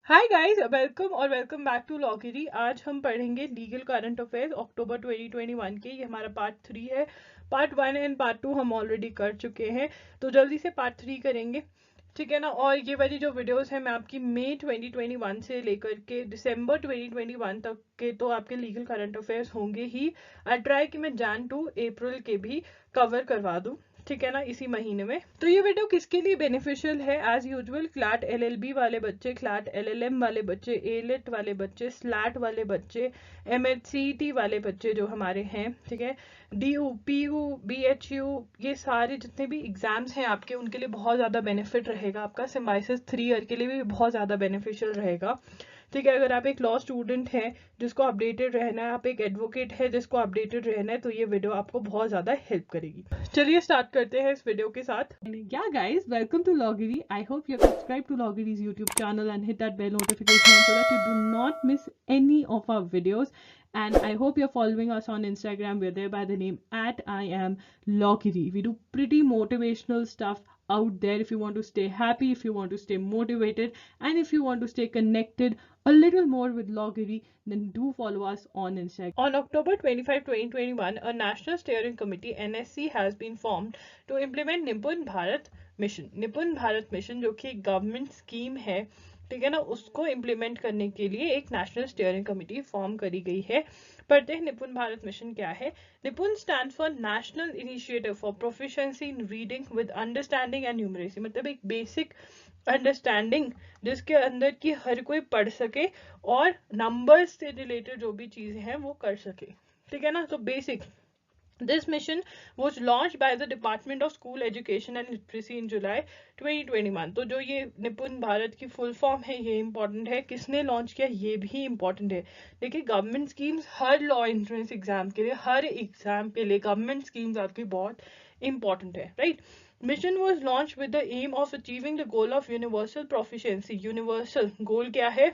Hi guys, welcome back to लॉगिरी। आज हम पढ़ेंगे लीगल करंट अफेयर्स अक्टूबर 2021 के। ये हमारा पार्ट 3 है। पार्ट 1 एंड पार्ट 2 हम ऑलरेडी कर चुके हैं, तो जल्दी से पार्ट 3 करेंगे, ठीक है ना। और ये वाली जो वीडियोस है मैं आपकी मई 2021 से लेकर के दिसंबर 2021 तक के तो आपके लीगल करंट अफेयर्स होंगे ही। आई ट्राई कि मैं जैन टू अप्रैल के भी कवर करवा दूँ, ठीक है ना, इसी महीने में। तो ये वीडियो किसके लिए बेनिफिशियल है? एज यूजुअल क्लैट एलएलबी वाले बच्चे, क्लैट एलएलएम वाले बच्चे, एलेट वाले बच्चे, स्लैट वाले बच्चे, एमएचसीटी वाले बच्चे जो हमारे हैं, ठीक है, डीयू, पीयू, बीएचयू, ये सारे जितने भी एग्जाम्स हैं आपके, उनके लिए बहुत ज़्यादा बेनिफिट रहेगा। आपका सिम्बाइसिस 3 ईयर के लिए भी बहुत ज़्यादा बेनिफिशियल रहेगा, ठीक है। अगर आप एक लॉ स्टूडेंट हैं जिसको अपडेटेड रहना है, आप एक एडवोकेट है जिसको अपडेटेड रहना है, तो ये वीडियो आपको बहुत ज़्यादा हेल्प करेगी। चलिए स्टार्ट करते हैं इस वीडियो के साथ। Yeah guys, welcome to Logiri. I hope you have subscribed to Logiri's YouTube channel and hit that bell notification so that you do not miss any of our videos. And I hope you're following us on Instagram. We're there by the name at I am Logiri. We do pretty motivational stuff out there if you want to stay happy, if you want to stay motivated, and if you want to stay connected a little more with Logiri, then do follow us on Instagram. On October 25, 2021, a National Steering Committee (NSC) has been formed to implement निपुण Bharat mission. निपुण Bharat mission जो कि government scheme है, ठीक है ना, उसको implement करने के लिए एक नेशनल स्टीयरिंग कमेटी फॉर्म करी गई है। पढ़ते हैं निपुण भारत मिशन क्या है। निपुण stand for national initiative for proficiency in reading with understanding and numeracy, मतलब एक बेसिक अंडरस्टैंडिंग जिसके अंदर की हर कोई पढ़ सके और नंबर्स से रिलेटेड जो भी चीजें हैं वो कर सके, ठीक है ना। तो basic This mission was launched by the Department of School Education and Literacy in July 2021। तो जो ये निपुण भारत की फुल फॉर्म है, ये इंपॉर्टेंट है। किसने लॉन्च किया ये भी इंपॉर्टेंट है। देखिए, गवर्नमेंट स्कीम्स हर लॉ एंट्रेंस एग्जाम के लिए, हर एग्जाम के लिए गवर्नमेंट स्कीम्स आपकी बहुत इंपॉर्टेंट है, right. Mission was launched with the aim of achieving the goal of universal proficiency। Universal goal क्या है?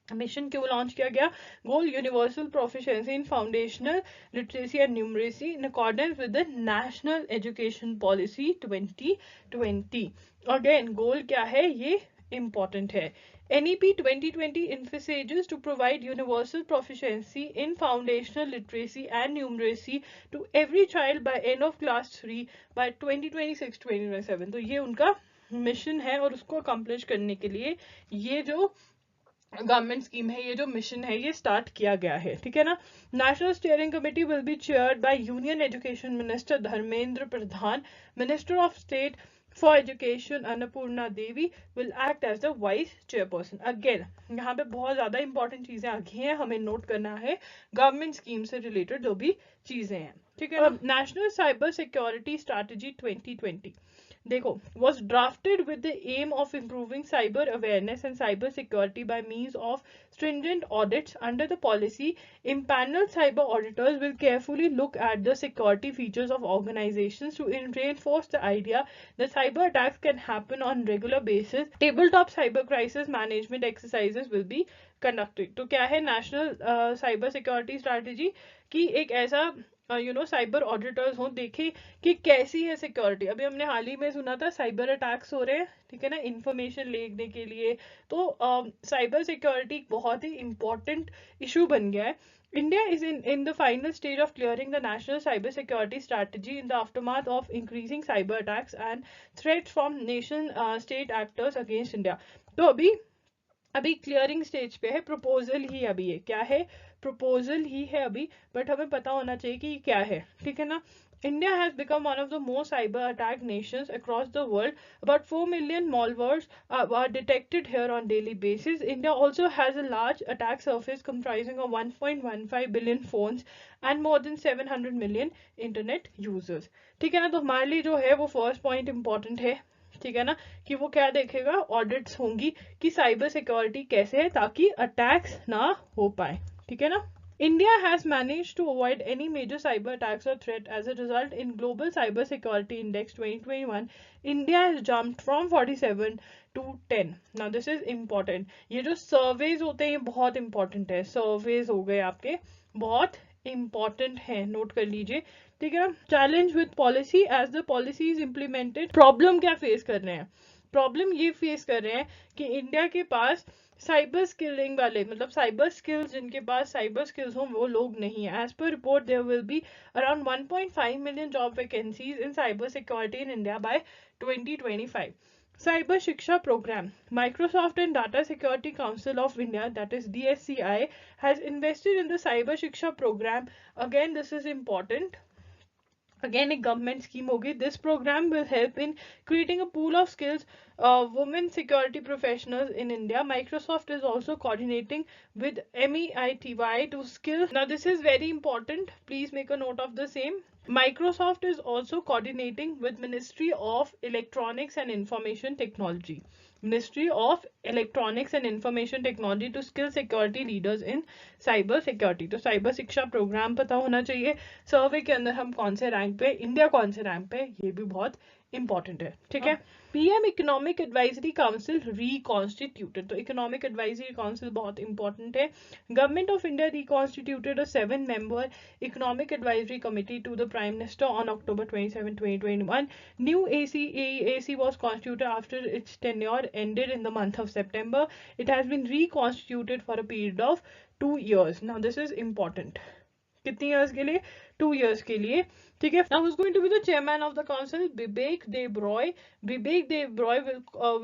मिशन क्यों लॉन्च किया गया? Goal universal proficiency in foundational literacy and numeracy in accordance with the national education policy 2020। Again goal क्या है, ये important है। NEP 2020 envisages to provide universal proficiency in foundational literacy and numeracy to every child by end of class 3 by 2026-2027। तो ये उनका mission है और उसको अकम्प्लिश करने के लिए ये जो गवर्नमेंट स्कीम है, ये जो मिशन है, ये स्टार्ट किया गया है, ठीक है ना। National steering committee will be chaired by union education minister Dharmendra Pradhan. Minister of state for education Annapurna Devi will act as the vice chairperson. Again यहाँ पे बहुत ज्यादा इंपॉर्टेंट चीजें आ गई हैं, हमें नोट करना है गवर्नमेंट स्कीम से रिलेटेड जो भी चीजें हैं, ठीक है। नेशनल साइबर सिक्योरिटी स्ट्रैटेजी 2020 देखो was drafted with the aim of improving cyber awareness and cyber security by means of stringent audits. Under the policy, impaneled cyber auditors will carefully look at the security features of organizations to reinforce the idea that cyber attacks can happen on regular basis. Tabletop cyber crisis management exercises will be conducted। तो क्या है national cyber security strategy की? एक ऐसा cyber auditors हो, देखे कि कैसी है सिक्योरिटी। अभी हमने हाल ही में सुना था साइबर अटैक्स हो रहे हैं, ठीक है ना, इंफॉर्मेशन लेने के लिए। तो साइबर सिक्योरिटी बहुत ही इंपॉर्टेंट इशू बन गया है। India is in the final stage of clearing the national cybersecurity strategy in the aftermath of increasing cyber attacks and threats from nation state actors against India। तो अभी clearing stage पे है, proposal ही अभी है। क्या है? प्रपोजल ही है अभी, बट हमें पता होना चाहिए कि क्या है, ठीक है ना। India has become one of the most cyber attacked nations across the world. About 4 million malwares are detected here on daily basis. India also has a large attack surface comprising of 1.15 billion phones and more than 700 million internet users। ठीक है ना। तो हमारे लिए जो है वो first point important है, ठीक है ना, कि वो क्या देखेगा, ऑडिट्स होंगी कि साइबर सिक्योरिटी कैसे है ताकि अटैक्स ना हो पाए, ठीक है ना। India has managed to avoid any major cyber attacks or threat. As a result, in Global Cyber Security Index 2021, India has jumped from 47 to 10. Now this is important। ये जो सर्वेज होते हैं बहुत इंपॉर्टेंट है। सर्वेज हो गए आपके, बहुत इंपॉर्टेंट है, नोट कर लीजिए, ठीक है। Challenge with policy, as the policy is implemented, problem क्या फेस कर रहे हैं? प्रॉब्लम ये फेस कर रहे हैं कि इंडिया के पास साइबर स्किलिंग वाले, मतलब साइबर स्किल्स, जिनके पास साइबर स्किल्स हों वो लोग नहीं है. As per report there will be around 1.5 million job vacancies in cyber security in India by 2025. Cyber Shiksha Program. Microsoft and Data Security Council of India, that is DSCI, has invested in the Cyber Shiksha Program. Again, this is important. Again, a government scheme होगी. This program will help in creating a pool of skills women security professionals in India. Microsoft is also coordinating with MEITY to skill. Now, this is very important. Please make a note of the same. Microsoft is also coordinating with Ministry of Electronics and Information Technology. Ministry of Electronics and Information Technology to skill security leaders in cyber security. तो cyber शिक्षा programme पता होना चाहिए. सर्वे के अंदर हम कौन से रैंक पे, इंडिया कौन से रैंक पे, ये भी बहुत इंपॉर्टेंट है. ठीक है. PM economic advisory council reconstituted. तो इकोनॉमिक एडवाइजरी काउंसिल बहुत इंपॉर्टेंट है. Government of India reconstituted a 7-member economic advisory committee to the Prime Minister on October 27, 2021. New AEAC was constituted after its tenure ended in the month of September. It has been reconstituted for a period of 2 years. Now this is important. कितनी years के लिए? 2 years के लिए. ठीक है. Now who's going to be the chairman of the council? Vivek Dev Roy. Vivek Dev Roy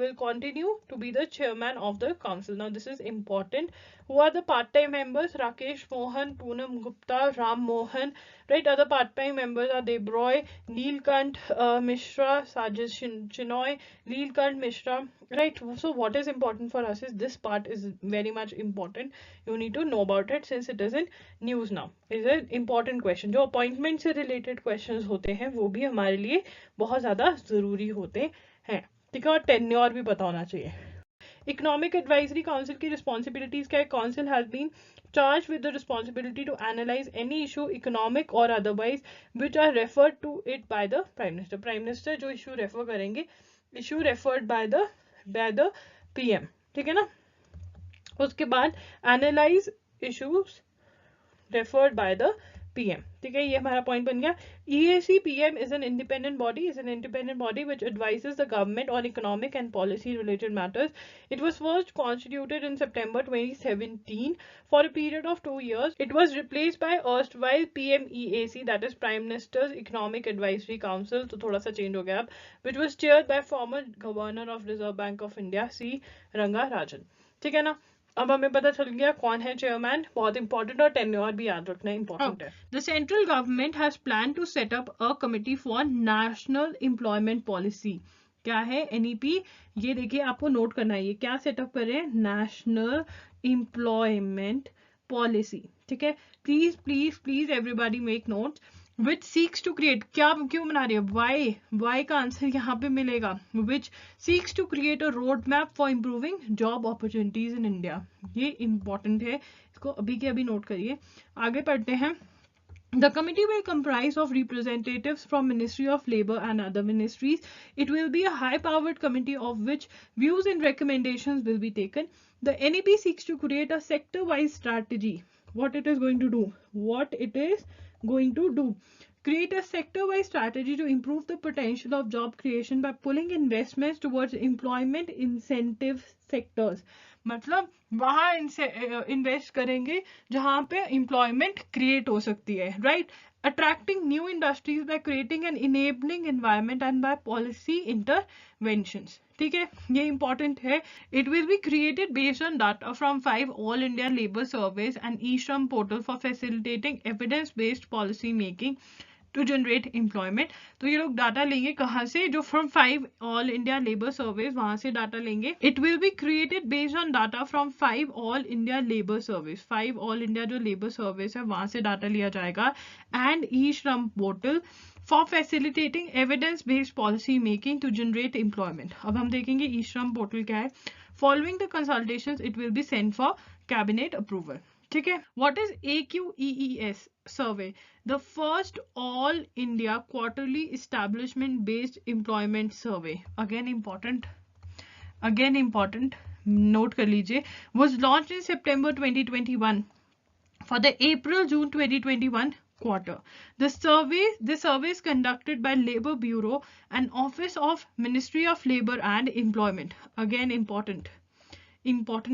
will continue to be the chairman of the council. Now this is important. Who are the part-time members? Rakesh Mohan, Poonam Gupta, Ram Mohan. Right. Other part-time members are Dev Roy, Neelkant Mishra, Sajid Chinoy, Neelkant Mishra. Right. So what is important for us is this part is very much important. You need to know about it since it is in news now. It's an important question. जो appointment से related questions होते हैं वो भी हमारे लिए बहुत ज़्यादा ज़रूरी होते हैं. ठीक है. और tenure भी पता होना चाहिए. Economic Advisory Council की responsibilities क्या है? Council has been charged with the responsibility to analyze any issue, economic or otherwise, which are referred to it by the Prime Minister. Prime Minister जो issue refer करेंगे, issue referred by the PM. ठीक है ना. उसके बाद analyze issues referred by the PM. ठीक है. ये हमारा point बन गया. EAC PM is an independent body which advises the government on economic and policy related matters. It was first constituted in September 2017 for a period of 2 years. It was replaced by erstwhile PMEAC, that is Prime Minister's Economic Advisory Council. तो थोड़ा सा change हो गया अब. Which was chaired by former Governor of Reserve Bank of India C. Ranga Rajan. ठीक है ना. अब हमें पता चल गया कौन है चेयरमैन. बहुत इंपॉर्टेंट. और टेन्योर भी याद रखना इंपॉर्टेंट है. The central government has plan to set up a committee for national employment policy. क्या है? NEP. ये देखिए आपको नोट करना है. ये क्या सेटअप कर रहे हैं? National employment policy. ठीक है. Please please please everybody make notes. Which seeks to create, क्या क्यों बना रही है? Why का आंसर यहाँ पे मिलेगा. Which seeks to create a roadmap for improving job opportunities in India. ये important है. इसको अभी के अभी नोट करिए. आगे पढ़ते हैं. The committee will comprise of representatives from Ministry of Labour and other ministries. It will be a high-powered committee of which views and recommendations will be taken. The NEP seeks to create a sector-wise strategy. What it is going to do? Create a sector-wise strategy to improve the potential of job creation by pulling investments towards employment incentive sectors. मतलब वहाँ invest करेंगे जहाँ पे employment create हो सकती है. Right. Attracting new industries by creating an enabling environment and by policy interventions. ठीक है. ये important है. It will be created based on data from 5 All India Labour Surveys and E-Shram portal for facilitating evidence-based policy making to generate employment. तो ये लोग data लेंगे कहाँ से? जो from 5 All India Labour Surveys, वहाँ से डाटा लेंगे. It will be created based on data from 5 All India Labour Surveys. 5 All India जो Labour Surveys है वहाँ से डाटा लिया जाएगा. And E-Shram portal for facilitating evidence-based policy making to generate employment. अब हम देखेंगे E-Shram portal क्या है. Following the consultations, it will be sent for cabinet approval. ठीक है. What is AQEES survey? The first all India quarterly establishment based employment survey. Again important. Note कर लीजिए. Was launched in September 2021 for the April-June 2021 quarter. This survey is conducted by Labour Bureau and Office of Ministry of Labour and Employment. Again, important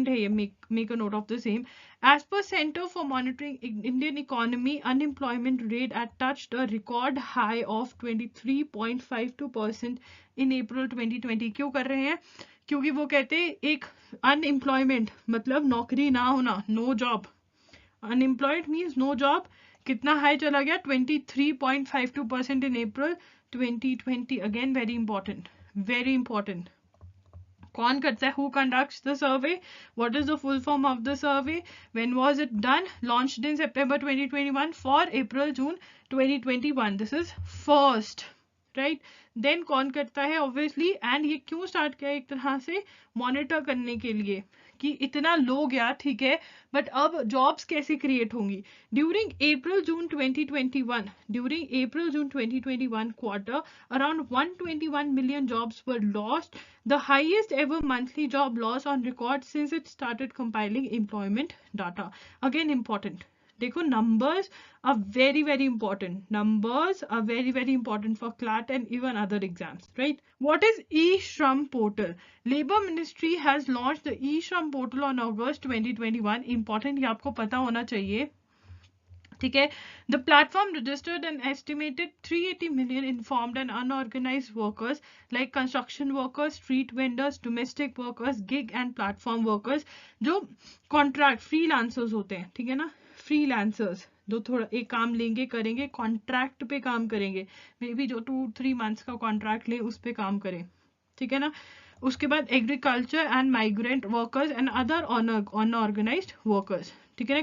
है ये, make a note of the same. As per Center for Monitoring Indian Economy, unemployment rate had touched a record high of 23.52% in April 2020. क्यों कर रहे हैं? क्योंकि वो कहते हैं एक अनएम्प्लॉयमेंट मतलब नौकरी ना होना, no job. Unemployed means no job. कितना हाई चला गया? 23.52% in April 2020. Again, very important, very important. कौन करता है? Who conducts the survey? What is the full form of the survey? When was it done? Launched in September 2021 for April-June 2021. This is first, right? Then कौन करता है? Obviously, and ये क्यों start किया एक तरह से? Monitor करने के लिए कि इतना लो गया, ठीक है, बट अब जॉब्स कैसे क्रिएट होंगी. During April-June 2021 quarter, around 121 million jobs were lost, the highest ever monthly job loss on record since it started compiling employment data. Again, important. देखो, numbers are very very important. Numbers are very very important for CLAT and even other exams, right? What is E-Shram portal? Labour Ministry has launched the E-Shram portal on August 2021. Important, ये आपको पता होना चाहिए, ठीक है. The platform registered an estimated 380 million informed and unorganized workers like construction workers, street vendors, domestic workers, gig and platform workers, जो contract freelancers होते हैं, ठीक है ना, freelancers जो थोड़ा एक काम लेंगे, करेंगे, कॉन्ट्रैक्ट पे काम करेंगे, मे बी जो 2-3 months का कॉन्ट्रैक्ट ले उस पे काम करें, ठीक है ना. उसके बाद agriculture and migrant workers and other unorganised workers, ठीक है ना.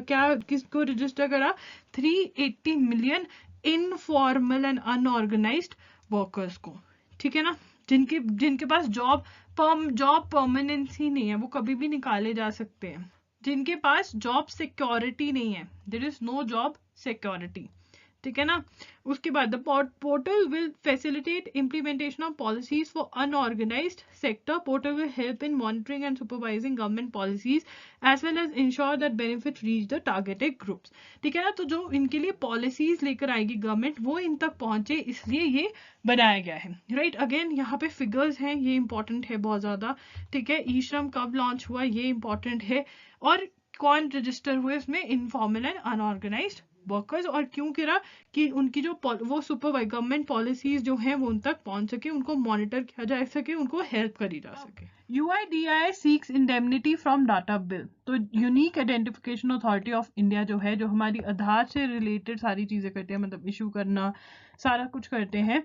क्या किसको रजिस्टर करा? 380 million informal and unorganised workers को, ठीक है ना, जिनके पास जॉब परमानेंसी नहीं है, वो कभी भी निकाले जा सकते हैं, जिनके पास जॉब सिक्योरिटी नहीं है, there is no job security, ठीक है ना. उसके बाद the portal will facilitate implementation of policies for unorganised sector. Portal will help in monitoring and supervising government policies as well as ensure that benefit reach the targeted groups, ठीक है ना. तो जो इनके लिए पॉलिसीज लेकर आएगी गवर्नमेंट, वो इन तक पहुंचे, इसलिए ये बनाया गया है, राइट. अगेन यहाँ पे फिगर्स हैं, ये इंपॉर्टेंट है बहुत ज्यादा, ठीक है. ई-श्रम कब लॉन्च हुआ, ये इंपॉर्टेंट है, और कौन रजिस्टर हुए इसमें? Informal and unorganised workers. और क्यों करा? कि उनकी जो वो सुपर गवर्नमेंट पॉलिसीज जो हैं वो उन तक पहुंच सके, उनको मॉनिटर किया जा सके, उनको हेल्प करी जा सके. UIDAI seeks indemnity from data bill. तो unique identification authority of India जो है, जो हमारी आधार से रिलेटेड सारी चीजें करते हैं, मतलब इशू करना, सारा कुछ करते हैं,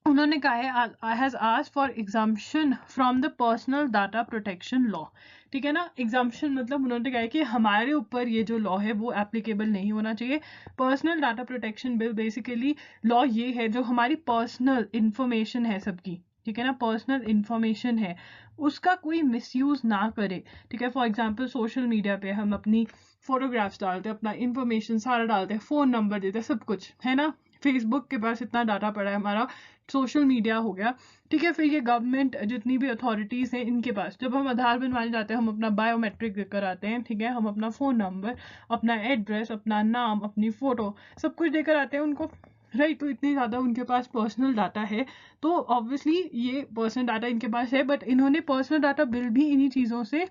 उन्होंने कहा है has asked for exemption from the personal data protection law, ठीक है ना. एग्जम्पशन मतलब उन्होंने कहा है कि हमारे ऊपर ये जो लॉ है वो एप्लीकेबल नहीं होना चाहिए. Personal data protection bill basically law ये है, जो हमारी पर्सनल इंफॉर्मेशन है सबकी, ठीक है ना, पर्सनल इंफॉर्मेशन है, उसका कोई मिसयूज ना करे, ठीक है. फॉर एग्जांपल सोशल मीडिया पे हम अपनी फोटोग्राफ्स डालते हैं, अपना इंफॉर्मेशन सारा डालते हैं, फोन नंबर देते हैं, सब कुछ है ना. फेसबुक के पास इतना डाटा पड़ा है हमारा, सोशल मीडिया हो गया, ठीक है. फिर ये गवर्नमेंट जितनी भी अथॉरिटीज हैं इनके पास, जब हम आधार बनवाने जाते हैं, हम अपना बायोमेट्रिक देकर आते हैं, ठीक है, हम अपना फोन नंबर, अपना एड्रेस, अपना नाम, अपनी फोटो, सब कुछ देकर आते हैं उनको, राइट. तो इतनी ज़्यादा उनके पास पर्सनल डाटा है, तो ऑब्वियसली ये पर्सनल डाटा इनके पास है, बट इन्होंने पर्सनल डाटा बिल भी इन्हीं चीज़ों से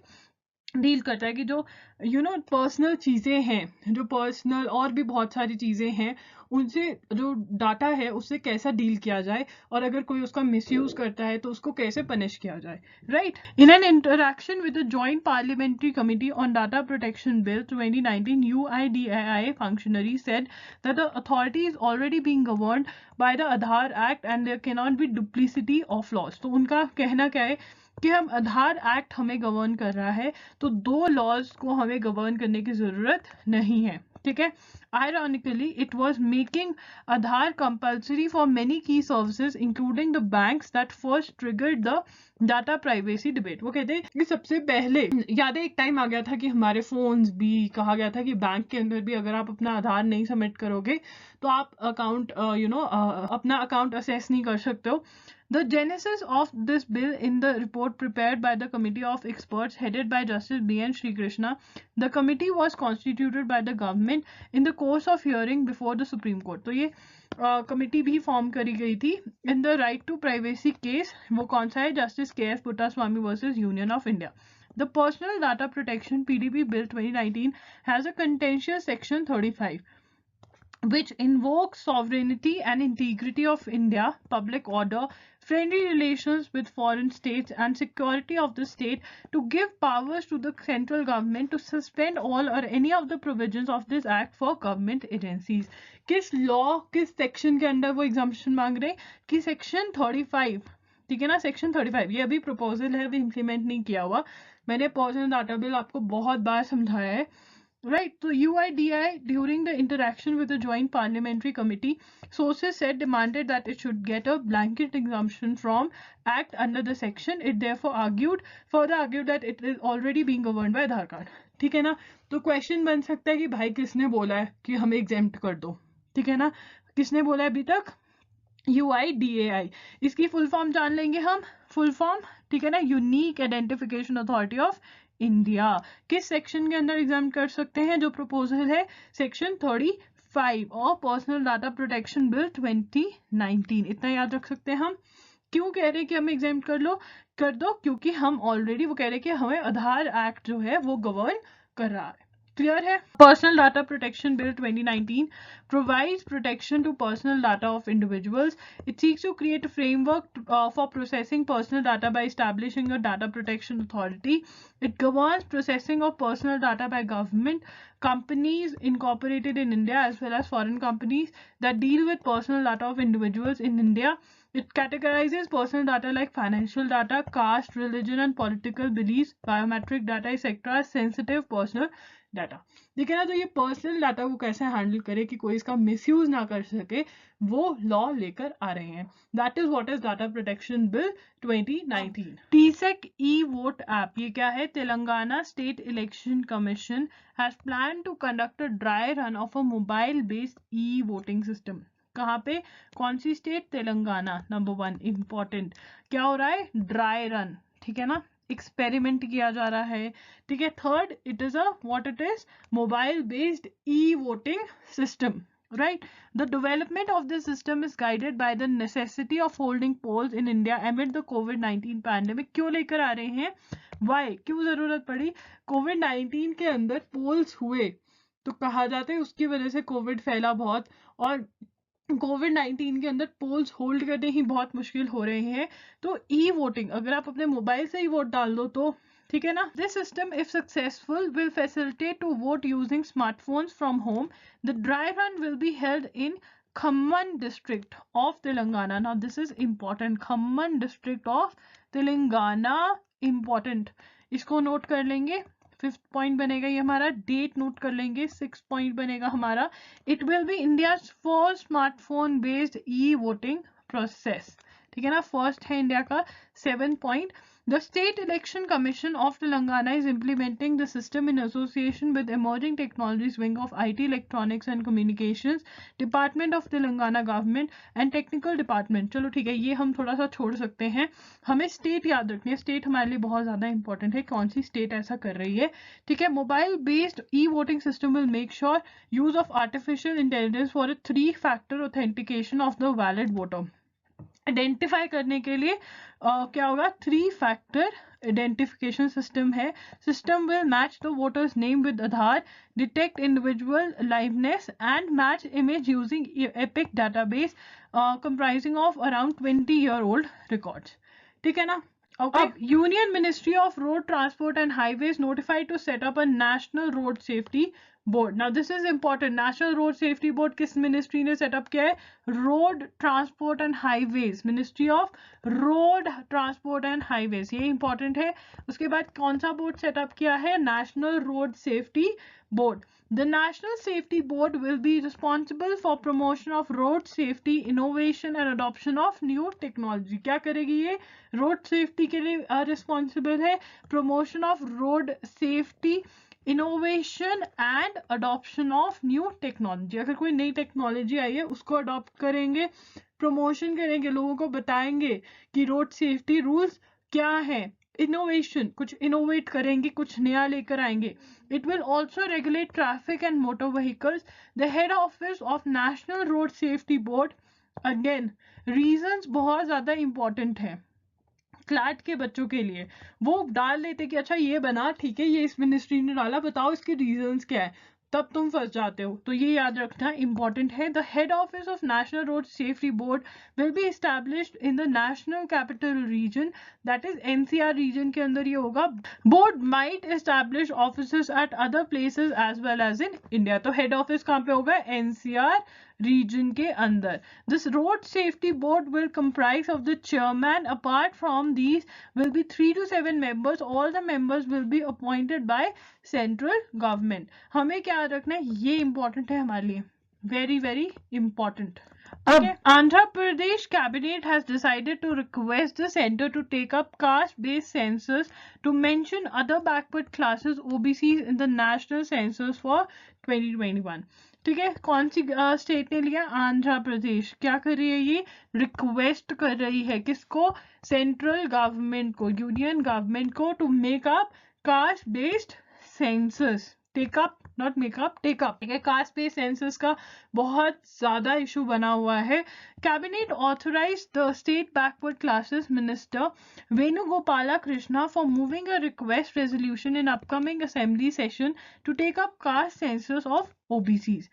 डील करता है कि जो पर्सनल चीज़ें हैं, जो पर्सनल और भी बहुत सारी चीज़ें हैं, उनसे जो डाटा है उससे कैसा डील किया जाए, और अगर कोई उसका मिसयूज करता है तो उसको कैसे पनिश किया जाए, right. In an interaction with the joint parliamentary committee on data protection bill 2019, UIDAI functionary said that the authority is already being governed by the Aadhaar Act and there cannot be duplicity of laws. तो उनका कहना क्या है कि हम आधार act हमें govern कर रहा है, तो दो लॉज को हमें गवर्न करने की जरूरत नहीं है, ठीक है. Ironically, it was making Aadhaar compulsory for many key services, including the banks, that first triggered the data privacy debate. वो कहते हैं कि सबसे पहले याद है एक टाइम आ गया था कि हमारे फोन्स भी, कहा गया था कि बैंक के अंदर भी अगर आप अपना आधार नहीं सबमिट करोगे तो आप अकाउंट अपना अकाउंट असेस नहीं कर सकते हो. The genesis of this bill in the report prepared by the committee of experts headed by Justice B.N. Srikrishna. The committee was constituted by the government in the course of hearing before the Supreme Court. तो ये committee भी form करी गई थी. In the right to privacy case, वो कौन सा है? Justice K S. Puttaswamy versus union of India. The Personal Data Protection PDP Bill 2019 has a contentious section 35 which invokes sovereignty and integrity of India, public order, friendly relations with foreign states and security of the state to give powers to the central government to suspend all or any of the provisions of this act for government agencies. किस law, किस section के अंदर वो exemption मांग रहे हैं? कि section 35, ठीक है ना, सेक्शन 35. ये अभी प्रपोजल है, अभी इम्प्लीमेंट नहीं किया हुआ. मैंने पर्सनल डाटा बिल आपको बहुत बार समझाया है, राइट. तो UIDAI during the interaction with the joint parliamentary committee, sources said demanded that it should get a blanket exemption from act under the section. It therefore further argued that it is already being governed by Aadhaar card. ठीक है ना. तो question बन सकता है कि भाई किसने बोला है कि हमें एग्जेम्प्ट कर दो, ठीक है ना, किसने बोला है अभी तक? UIDAI. इसकी फुल फॉर्म जान लेंगे हम. फुल फॉर्म, ठीक है ना, unique identification authority of India. किस सेक्शन के अंदर एग्जाम कर सकते हैं? जो प्रपोजल है सेक्शन 35 और पर्सनल डाटा प्रोटेक्शन बिल 2019. इतना याद रख सकते हैं हम. क्यों कह रहे हैं कि हमें एग्जाम कर दो? क्योंकि हम ऑलरेडी, वो कह रहे हैं कि हमें आधार एक्ट जो है वो गवर्न कर रहा है. क्लियर है? Personal data protection bill 2019 provides protection to personal data of individuals. It seeks to create a framework for processing personal data by establishing a data protection authority. It governs processing of personal data by government, companies incorporated in India as well as foreign companies that deal with personal data of individuals in India. It categorizes personal data like financial data, caste, religion and political beliefs, biometric data, etc. as sensitive personal data. ठीक है ना. तो ये personal data को कैसे handle करे कि कोई इसका मिसयूज ना कर सके, वो लॉ लेकर आ रहे हैं. That is what is data protection bill 2019. TSEC e-vote app, ये क्या है? Telangana state election commission has plan to conduct a dry run of a mobile based e-voting system. कहाँ पे? कौन सी स्टेट? तेलंगाना. Number 1 important. क्या हो रहा है? ड्राई रन, ठीक है ना, एक्सपेरिमेंट किया जा रहा है. ठीक है. Third, it is what it is? Mobile based e voting system, right? The development of this system is guided by the necessity of holding polls in India amid the COVID-19 pandemic. क्यों लेकर आ रहे हैं? Why? क्यों जरूरत पड़ी? COVID-19 के अंदर पोल्स हुए तो कहा जाता है उसकी वजह से कोविड फैला बहुत, और कोविड-19 के अंदर पोल्स होल्ड करने ही बहुत मुश्किल हो रहे हैं. तो ई वोटिंग, अगर आप अपने मोबाइल से ही वोट डाल दो तो ठीक है ना. This system if successful will facilitate to vote using smartphones from home. The dry run will be held in Khammam district of Telangana. Now this is important. Khammam district of Telangana, important. इसको नोट कर लेंगे. 5th पॉइंट बनेगा ये हमारा. Date note कर लेंगे. 6th point बनेगा हमारा. It will be India first smartphone based e voting process. ठीक है ना, फर्स्ट है इंडिया का. 7th point, the State Election Commission of Telangana is implementing the system in association with Emerging Technologies Wing of IT, Electronics and Communications, Department of Telangana Government and Technical Department. चलो ठीक है, ये हम थोड़ा सा छोड़ सकते हैं. हमें स्टेट याद रखनी है. स्टेट हमारे लिए बहुत ज़्यादा इंपॉर्टेंट है, कौन सी स्टेट ऐसा कर रही है. ठीक है. Mobile based e voting system will make sure use of artificial intelligence for a 3-factor authentication of the valid voter. Identify करने के लिए क्या होगा? 3-factor आइडेंटिफिकेशन सिस्टम है. System will match the voters name with Aadhaar, detect individual liveness and match image using epic database comprising of around 20-year-old records. ठीक है ना. Okay. Union Ministry of Road Transport and Highways notified to set up a National Road Safety Board. Now this is important. National Road Safety Board किस ministry ने setup किया है? Road transport and highways. Ministry of road transport and highways, ये important है. उसके बाद कौन सा बोर्ड सेटअप किया है? National road safety board. The National Safety Board will be responsible for promotion of road safety, innovation and adoption of new technology. क्या करेगी ये? रोड सेफ्टी के लिए रिस्पॉन्सिबल है. Promotion of road safety, innovation and adoption of new technology, अगर कोई नई technology आई है उसको अडॉप्ट करेंगे, प्रमोशन करेंगे, लोगों को बताएंगे कि रोड सेफ्टी रूल्स क्या है। इनोवेशन, कुछ इनोवेट करेंगे, कुछ नया लेकर आएंगे। It will also regulate traffic and motor vehicles. The head office of national road safety board, again reasons बहुत ज्यादा इंपॉर्टेंट है क्लैट के बच्चों के लिए। वो डाल देते कि अच्छा ये बना, ठीक है, ये इस मिनिस्ट्री ने डाला, बताओ इसके रीजंस क्या है, तब तुम फंस जाते हो। तो ये याद रखना इंपॉर्टेंट है। The head office of national road safety board will be established in the national capital region, that is NCR region के अंदर ये होगा। Board might establish offices at other places as well as in India. तो head office कहाँ पे होगा? NCR region के अंदर। This road safety board will comprise of the chairman. Apart from these will be 3 to 7 members. All the members will be appointed by central government. हमें क्या रखना है, ये important है हमारे लिए, very very important. अब Andhra Pradesh cabinet has decided to request the center to take up caste-based census to mention other backward classes OBCs in the national census for 2021. ठीक है, कौन सी स्टेट ने लिया? आंध्र प्रदेश। क्या कर रही है ये? रिक्वेस्ट कर रही है किसको? सेंट्रल गवर्नमेंट को, यूनियन गवर्नमेंट को, to make up caste based census. Take up, not make up, take up. ठीक है, कास्ट बेस्ड सेंसस का बहुत ज्यादा इशू बना हुआ है। Cabinet authorise the state backward classes minister Venugopala Krishna for moving a request resolution in upcoming assembly session to take up caste census of OBCs.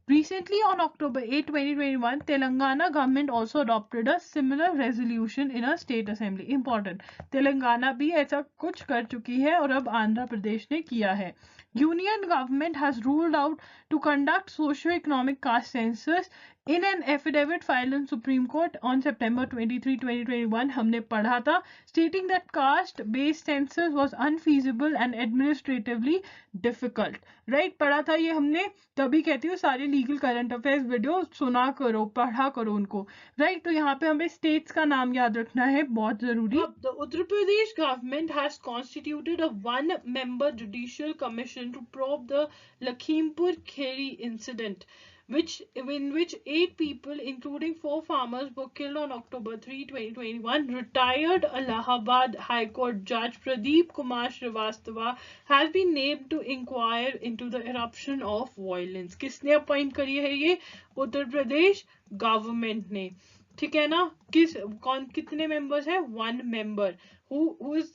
Recently, on October 8, 2021, Telangana government also adopted a similar resolution in a state assembly. Important. Telangana भी ऐसा कुछ कर चुकी है और अब आंध्र प्रदेश ने किया है। Union government has ruled out to conduct socio-economic caste census in an affidavit filed in Supreme Court on September 23, 2021. हमने पढ़ा था, stating that caste-based census was unfeasible and administratively difficult. Right? पढ़ा था ये हमने, तभी कहती हूँ सारे लीगल करंट अफेयर्स वीडियो सुना करो, पढ़ा करो उनको। राइट? तो यहाँ पे हमें स्टेट्स का नाम याद रखना है, बहुत जरूरी। The Uttar Pradesh government has constituted a one-member judicial commission to probe the Lakhimpur Kheri incident, in which 8 people, including 4 farmers, were killed on October 3, 2021. Retired Allahabad High Court Judge Pradeep Kumar Srivastava has been named to inquire into the eruption of violence. किसने appoint करी है ये? Uttar Pradesh government ने। ठीक है ना? कितने members है? 1 member. Who is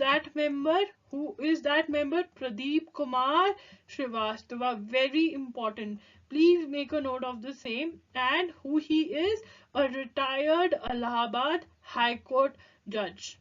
that member? Pradeep Kumar Srivastava. Very important. Please make a note of the same. And who he is? A retired Allahabad High Court judge.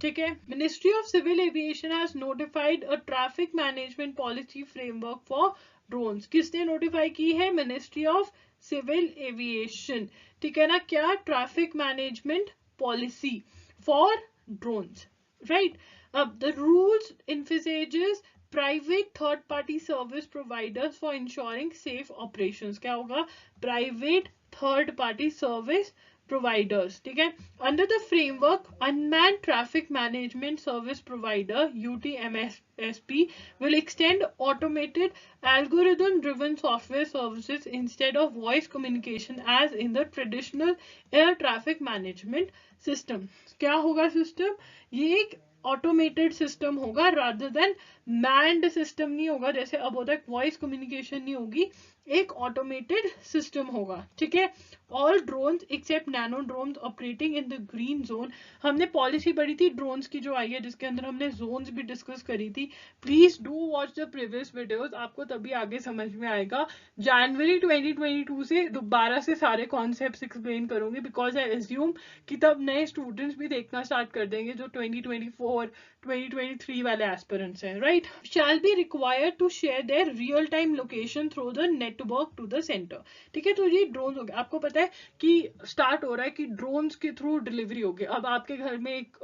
ठीक है। Ministry of Civil Aviation has notified a traffic management policy framework for drones. किसने notify की है? Ministry of civil aviation. ठीक है ना? क्या? Traffic management policy for drones. Right? अब the rules envisages private third party service providers for ensuring safe operations. क्या होगा? Private third party service providers. ठीक है? Under the framework, unmanned traffic management service provider UTMSP will extend automated algorithm-driven software services instead of voice communication as in the traditional air traffic management system. क्या होगा system? ये एक automated system होगा, rather than manned system नहीं होगा। जैसे अब होता है वॉइस कम्युनिकेशन नहीं होगी, एक ऑटोमेटेड सिस्टम होगा। ठीक है? All drones except nano drones operating in the green zone. हमने पॉलिसी पढ़ी थी ड्रोन्स की जो आई है, जिसके अंदर हमने जोन्स भी डिस्कस करी थी। Please do watch the previous videos, आपको तभी आगे समझ में आएगा। जनवरी 2022 से दोबारा से सारे कॉन्सेप्ट्स एक्सप्लेन करूंगी, बिकॉज आई एज्यूम कि तब नए स्टूडेंट्स भी देखना स्टार्ट कर देंगे जो 2024 2023 वाले एस्पिरेंट्स हैं। Right? Shall be required to share their real time location through the network to the centre. ठीक है? तो ये ड्रोन्स हो गए। आपको पता है कि स्टार्ट हो रहा है कि ड्रोन्स के थ्रू डिलीवरी होगी। अब आपके घर में एक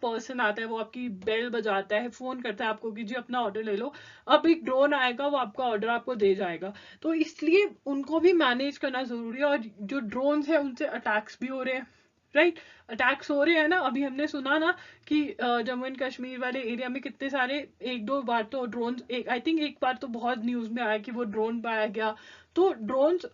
पर्सन आता है, वो आपकी बेल बजाता है, फोन करता है आपको कि जी अपना ऑर्डर ले लो। अब एक ड्रोन आएगा, वो आपका ऑर्डर आपको दे जाएगा। तो इसलिए उनको भी मैनेज करना जरूरी है, और जो ड्रोन्स है उनसे अटैक्स भी हो रहे हैं। राइट? अटैक्स हो रहे हैं ना, अभी हमने सुना ना कि जम्मू एंड कश्मीर वाले एरिया में कितने सारे, एक दो बार तो ड्रोन, आई थिंक एक बार तो बहुत न्यूज में आया कि वो ड्रोन पाया गया। तो ड्रोन्स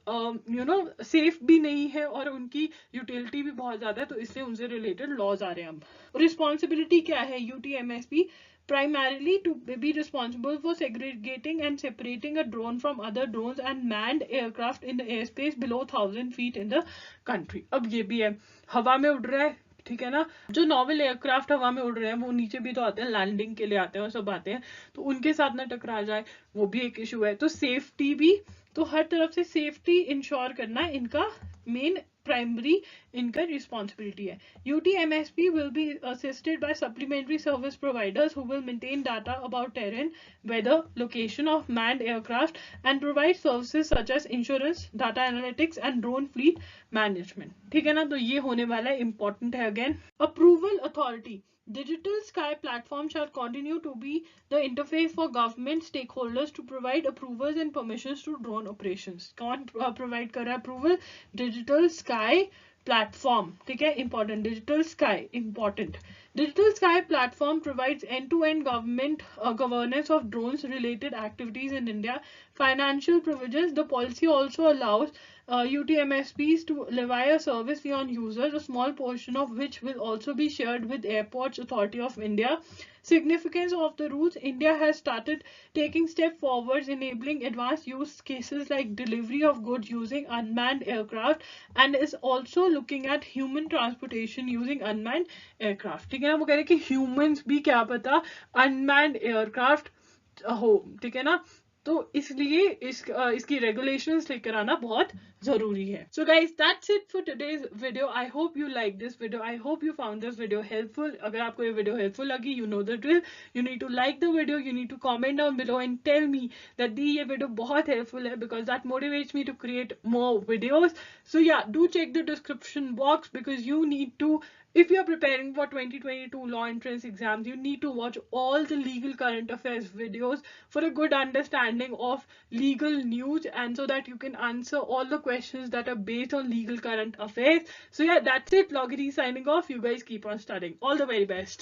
सेफ भी नहीं है और उनकी यूटिलिटी भी बहुत ज्यादा है, तो इसलिए उनसे रिलेटेड लॉज आ रहे हैं अब। रिस्पॉन्सिबिलिटी क्या है UTMSB? Primarily to be responsible for segregating and separating a drone from other drones and manned aircraft in the airspace below 1000 feet in the country। अब ये भी है, हवा में उड़ रहा है, ठीक है ना, जो नॉर्मल एयरक्राफ्ट हवा में उड़ रहे हैं वो नीचे भी तो आते हैं, लैंडिंग के लिए आते हैं और सब आते हैं, तो उनके साथ ना टकरा जाए, वो भी एक इशू है। तो सेफ्टी भी, तो हर तरफ से सेफ्टी इंश्योर करना इनका मेन प्राइमरी इनका रिस्पॉन्सिबिलिटी है। UTMSB will be assisted by supplementary service providers who will maintain data about terrain, weather, location of manned aircraft and provide services such as insurance, data analytics and drone fleet management। ठीक है ना, तो ये होने वाला है, important है again. Approval authority, Digital Sky platform shall continue to be the interface for government stakeholders to provide approvals and permissions to drone operations। कौन provide कर रहा है approval? Digital Sky platform, ठीक है, important, Digital Sky important। Digital Sky platform provides end-to-end government governance of drones related activities in India, financial provisions। The policy also allows UTMSBs to levy a service fee on users, a small portion of which will also be shared with Airports Authority of India। Significance of the rules, India has started taking steps forwards enabling advanced use cases like delivery of goods using unmanned aircraft and is also looking at human transportation using unmanned aircraft। ठीक है ना, वो कह रहे कि humans भी क्या पता unmanned aircraft हो, ठीक है ना, तो इसलिए इसकी रेगुलेशंस लेकर आना बहुत जरूरी है। So guys that's it for today's video. I hope you like this video, I hope you found this video helpful. अगर आपको ये वीडियो हेल्पफुल लगी, you know the drill, you need to like the video, you need to comment down below and tell me that दी ये video बहुत helpful है, because that motivates me to create more videos. So yeah do check the description box because you need to, if you're preparing for 2022 law entrance exams, you need to watch all the legal current affairs videos for a good understanding of legal news, and so that you can answer all the questions that are based on legal current affairs. So yeah, that's it. Logity signing off. You guys keep on studying. All the very best.